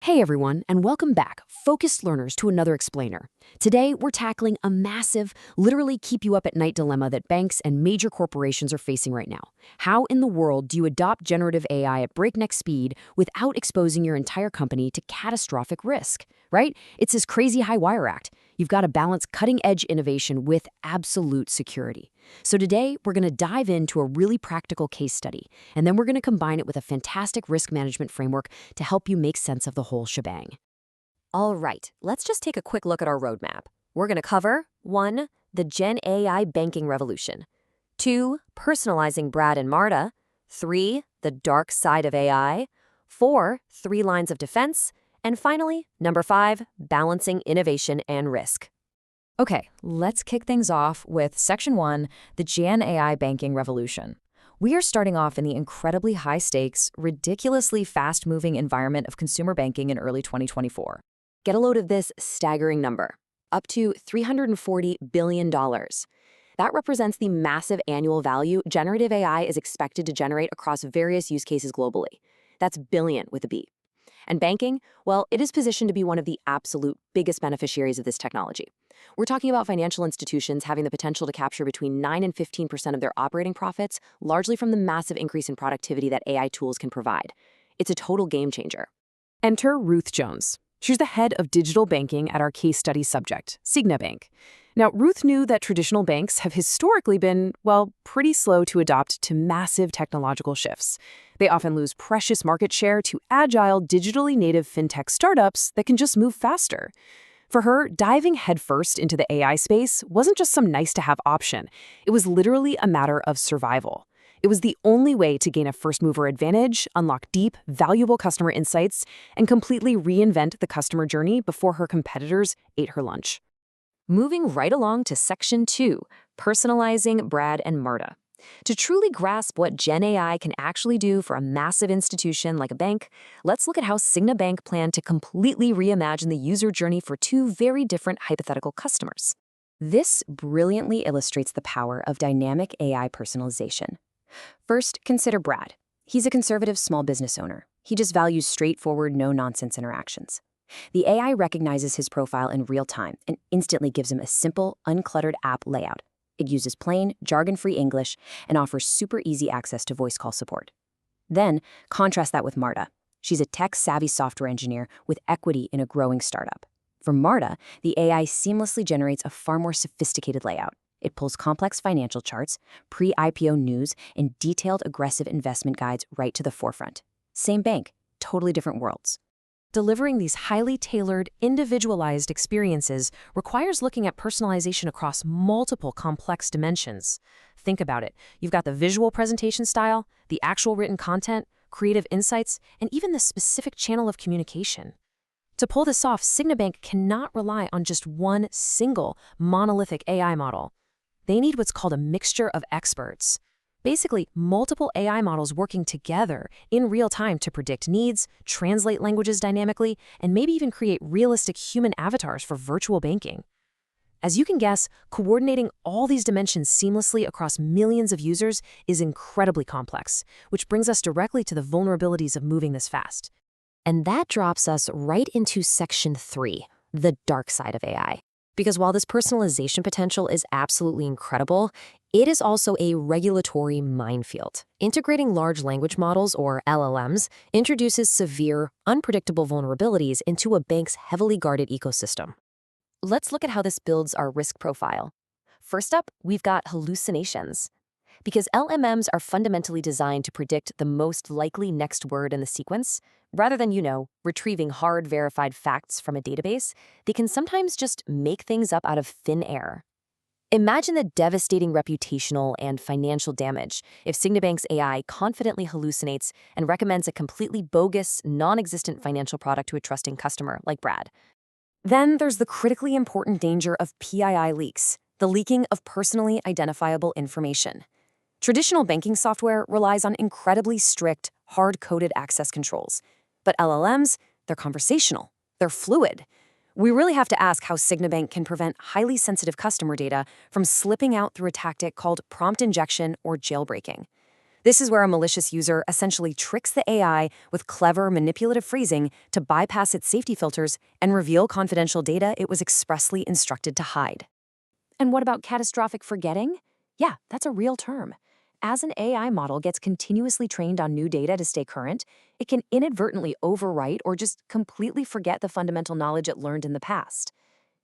Hey everyone, and welcome back, focused learners, to another explainer. Today, we're tackling a massive, literally keep you up at night dilemma that banks and major corporations are facing right now. How in the world do you adopt generative AI at breakneck speed without exposing your entire company to catastrophic risk, right? It's this crazy high wire act. You've got to balance cutting-edge innovation with absolute security. So today, we're going to dive into a really practical case study, and then we're going to combine it with a fantastic risk management framework to help you make sense of the whole shebang. All right, let's just take a quick look at our roadmap. We're going to cover 1. The Gen AI banking revolution. 2. Personalizing Brad and Marta. 3. The dark side of AI. 4. 3 lines of defense. And finally, number 5, balancing innovation and risk. Okay, let's kick things off with Section 1, the Gen AI banking revolution. We are starting off in the incredibly high-stakes, ridiculously fast-moving environment of consumer banking in early 2024. Get a load of this staggering number, up to $340 billion. That represents the massive annual value generative AI is expected to generate across various use cases globally. That's billion with a B. And banking, well, it is positioned to be one of the absolute biggest beneficiaries of this technology. We're talking about financial institutions having the potential to capture between 9 and 15% of their operating profits, largely from the massive increase in productivity that AI tools can provide. It's a total game changer. Enter Ruth Jones. She's the head of digital banking at our case study subject, Signa Bank. Now, Ruth knew that traditional banks have historically been, well, pretty slow to adopt to massive technological shifts. They often lose precious market share to agile, digitally native fintech startups that can just move faster. For her, diving headfirst into the AI space wasn't just some nice-to-have option. It was literally a matter of survival. It was the only way to gain a first-mover advantage, unlock deep, valuable customer insights, and completely reinvent the customer journey before her competitors ate her lunch. Moving right along to Section 2, personalizing Brad and Marta. To truly grasp what Gen AI can actually do for a massive institution like a bank, let's look at how Signa Bank planned to completely reimagine the user journey for 2 very different hypothetical customers. This brilliantly illustrates the power of dynamic AI personalization. First, consider Brad. He's a conservative small business owner. He just values straightforward, no-nonsense interactions. The AI recognizes his profile in real time and instantly gives him a simple, uncluttered app layout. It uses plain, jargon-free English and offers super easy access to voice call support. Then, contrast that with Marta. She's a tech-savvy software engineer with equity in a growing startup. For Marta, the AI seamlessly generates a far more sophisticated layout. It pulls complex financial charts, pre-IPO news, and detailed aggressive investment guides right to the forefront. Same bank, totally different worlds. Delivering these highly tailored, individualized experiences requires looking at personalization across multiple complex dimensions. Think about it. You've got the visual presentation style, the actual written content, creative insights, and even the specific channel of communication. To pull this off, Signa Bank cannot rely on just one single monolithic AI model. They need what's called a mixture of experts. Basically, multiple AI models working together in real time to predict needs, translate languages dynamically, and maybe even create realistic human avatars for virtual banking. As you can guess, coordinating all these dimensions seamlessly across millions of users is incredibly complex, which brings us directly to the vulnerabilities of moving this fast. And that drops us right into Section 3, the dark side of AI. Because while this personalization potential is absolutely incredible, it is also a regulatory minefield. Integrating large language models, or LLMs, introduces severe, unpredictable vulnerabilities into a bank's heavily guarded ecosystem. Let's look at how this builds our risk profile. First up, we've got hallucinations. Because LLMs are fundamentally designed to predict the most likely next word in the sequence, rather than, retrieving hard, verified facts from a database, they can sometimes just make things up out of thin air. Imagine the devastating reputational and financial damage if Signa Bank's AI confidently hallucinates and recommends a completely bogus, non-existent financial product to a trusting customer like Brad. Then there's the critically important danger of PII leaks, the leaking of personally identifiable information. Traditional banking software relies on incredibly strict, hard-coded access controls. But LLMs, they're conversational, they're fluid. We really have to ask how Signa Bank can prevent highly sensitive customer data from slipping out through a tactic called prompt injection or jailbreaking. This is where a malicious user essentially tricks the AI with clever, manipulative phrasing to bypass its safety filters and reveal confidential data it was expressly instructed to hide. And what about catastrophic forgetting? Yeah, that's a real term. As an AI model gets continuously trained on new data to stay current, it can inadvertently overwrite or just completely forget the fundamental knowledge it learned in the past.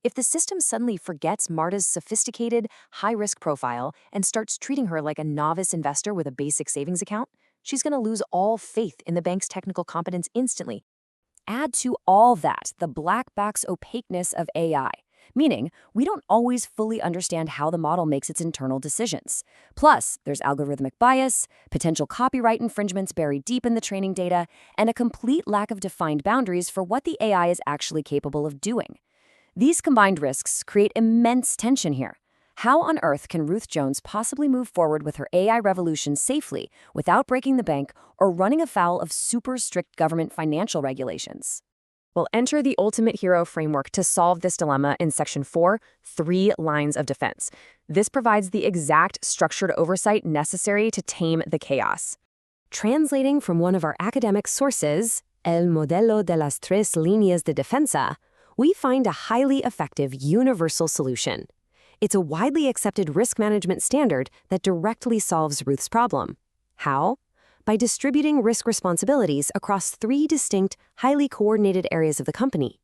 If the system suddenly forgets Marta's sophisticated, high-risk profile and starts treating her like a novice investor with a basic savings account, she's going to lose all faith in the bank's technical competence instantly. Add to all that the black box opaqueness of AI, meaning we don't always fully understand how the model makes its internal decisions. Plus, there's algorithmic bias, potential copyright infringements buried deep in the training data, and a complete lack of defined boundaries for what the AI is actually capable of doing. These combined risks create immense tension here. How on earth can Ruth Jones possibly move forward with her AI revolution safely without breaking the bank or running afoul of super strict government financial regulations? Well, enter the ultimate hero framework to solve this dilemma in Section 4, 3 lines of defense. This provides the exact structured oversight necessary to tame the chaos. Translating from one of our academic sources, El modelo de las tres líneas de defensa, we find a highly effective universal solution. It's a widely accepted risk management standard that directly solves Ruth's problem. How? By distributing risk responsibilities across 3 distinct, highly coordinated areas of the company.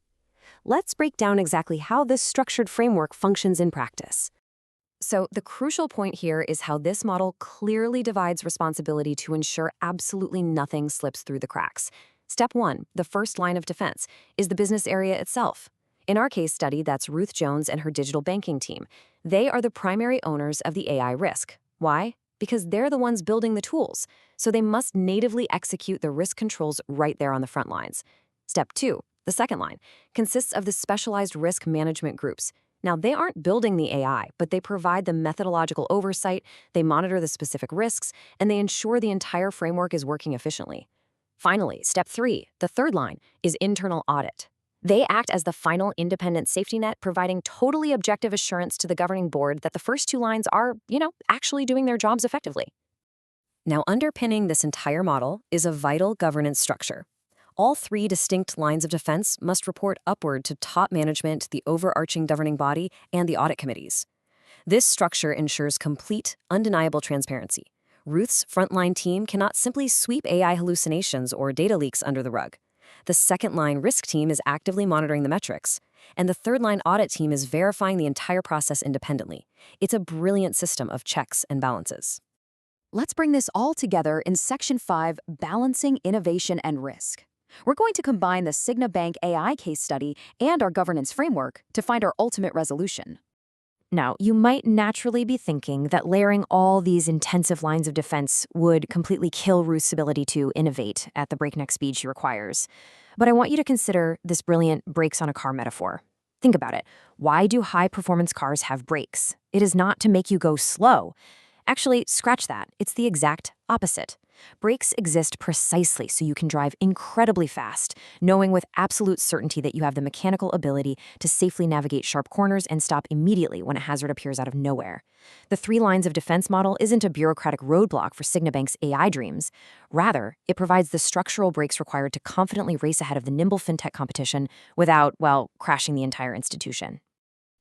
Let's break down exactly how this structured framework functions in practice. So, the crucial point here is how this model clearly divides responsibility to ensure absolutely nothing slips through the cracks. Step 1, the first line of defense, is the business area itself. In our case study, that's Ruth Jones and her digital banking team. They are the primary owners of the AI risk. Why? Because they're the ones building the tools, so they must natively execute the risk controls right there on the front lines. Step 2, the second line, consists of the specialized risk management groups. Now, they aren't building the AI, but they provide the methodological oversight, they monitor the specific risks, and they ensure the entire framework is working efficiently. Finally, step 3, the third line, is internal audit. They act as the final independent safety net, providing totally objective assurance to the governing board that the first 2 lines are, actually doing their jobs effectively. Now, underpinning this entire model is a vital governance structure. All 3 distinct lines of defense must report upward to top management, the overarching governing body, and the audit committees. This structure ensures complete, undeniable transparency. Ruth's frontline team cannot simply sweep AI hallucinations or data leaks under the rug. The second-line risk team is actively monitoring the metrics, and the third-line audit team is verifying the entire process independently. It's a brilliant system of checks and balances. Let's bring this all together in Section 5, Balancing Innovation and Risk. We're going to combine the Signa Bank AI case study and our governance framework to find our ultimate resolution. Now, you might naturally be thinking that layering all these intensive lines of defense would completely kill Ruth's ability to innovate at the breakneck speed she requires. But I want you to consider this brilliant brakes on a car metaphor. Think about it. Why do high-performance cars have brakes? It is not to make you go slow. Actually, scratch that. It's the exact opposite. Brakes exist precisely so you can drive incredibly fast, knowing with absolute certainty that you have the mechanical ability to safely navigate sharp corners and stop immediately when a hazard appears out of nowhere. The 3 lines of defense model isn't a bureaucratic roadblock for Signa Bank's AI dreams. Rather, it provides the structural brakes required to confidently race ahead of the nimble fintech competition without, crashing the entire institution.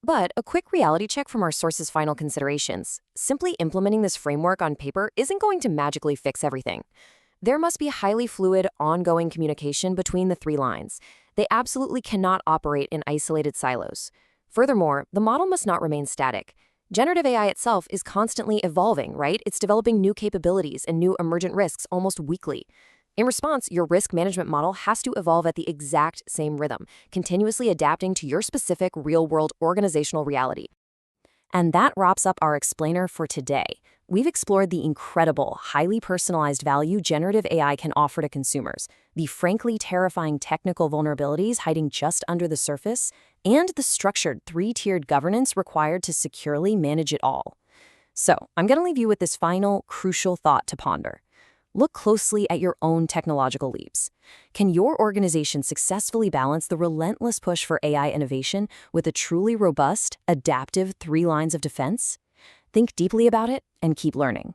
But a quick reality check from our source's final considerations. Simply implementing this framework on paper isn't going to magically fix everything. There must be highly fluid, ongoing communication between the 3 lines. They absolutely cannot operate in isolated silos. Furthermore, the model must not remain static. Generative AI itself is constantly evolving, right? It's developing new capabilities and new emergent risks almost weekly. In response, your risk management model has to evolve at the exact same rhythm, continuously adapting to your specific real-world organizational reality. And that wraps up our explainer for today. We've explored the incredible, highly personalized value generative AI can offer to consumers, the frankly terrifying technical vulnerabilities hiding just under the surface, and the structured 3-tiered governance required to securely manage it all. So, I'm going to leave you with this final, crucial thought to ponder. Look closely at your own technological leaps. Can your organization successfully balance the relentless push for AI innovation with a truly robust, adaptive 3 lines of defense? Think deeply about it and keep learning.